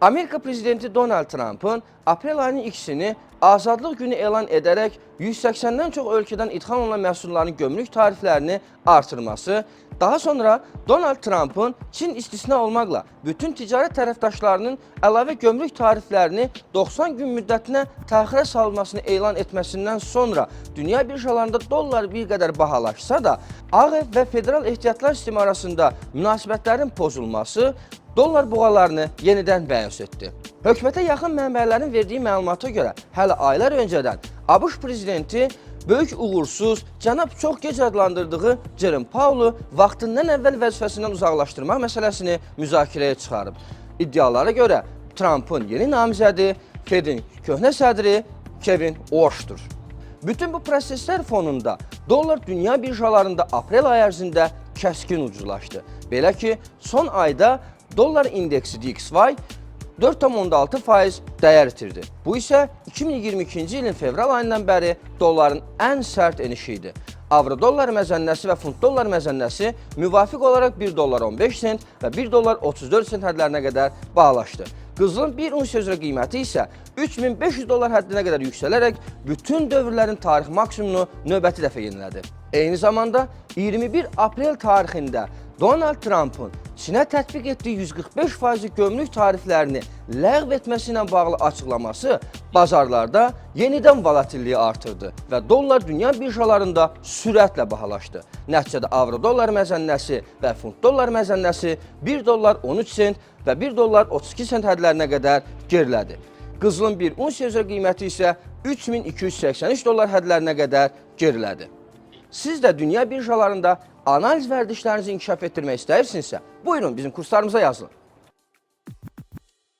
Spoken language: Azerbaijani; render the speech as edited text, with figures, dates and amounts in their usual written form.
Amerika prezidenti Donald Trump'ın aprel ayının ikisini azadlıq günü elan edərək 180-dən çox ölkədən idxal olunan məhsulların gömrük tariflərini artırması, daha sonra Donald Trump'ın Çin istisna olmaqla bütün ticarət tərəfdaşlarının əlavə gömrük tariflərini 90 gün müddətinə təxirə salmasını elan etməsindən sonra dünya birjalarında dollar bir qədər bahalaşsa da, Ağ Ev və Federal Ehtiyatlar Sistemi arasında münasibətlərin pozulması dollar buğalarını yenidən bəyəns etdi. Hökumətə yaxın mənbələrin verdiyi məlumata görə hələ aylar öncədən ABŞ prezidenti böyük uğursuz, cənab çox gec adlandırdığı Jerome Powell'u vaxtından əvvəl vəzifəsindən uzaqlaşdırmaq məsələsini müzakirəyə çıxarıb. İddialara görə Trump'ın yeni namizədi Fed'in köhnə sədri Kevin Warsh'dur. Bütün bu proseslər fonunda dollar dünya birjalarında aprel ayı ərzində kəskin ucuzlaşdı. Belə ki, son ayda dollar indeksi DXY 4,6% dəyər itirdi. Bu isə 2022-ci ilin fevral ayından bəri dolların ən sərt enişi idi. Avro-dollar məzənnəsi və funt-dollar məzənnəsi müvafiq olaraq 1 dollar 15 sent və 1 dollar 34 sent hədlərinə qədər bahalaşdı. Qızılın bir unsiya üzrə qiyməti isə 3500 dollar həddinə qədər yüksələrək bütün dövrlərin tarix maksimumunu növbəti dəfə yenilədi. Eyni zamanda 21 aprel tarixində Donald Trump'ın Çinə tətbiq etdiyi 145% gömrük tariflərini ləğv etməsi ilə bağlı açıqlaması bazarlarda yenidən volatilliyi artırdı və dollar dünya birjalarında sürətlə bahalaşdı. Nəticədə avro-dollar məzənnəsi və funt-dollar məzənnəsi 1 dollar 13 sent və 1 dollar 32 sent hədlərinə qədər gerilədi. Qızılın bir unsiya üzrə qiyməti isə 3283 dollar hədlərinə qədər gerilədi. Siz də dünya birjalarında analiz vərdişlərinizi inkişaf etdirmək istəyirsinizsə, buyurun bizim kurslarımıza yazılın.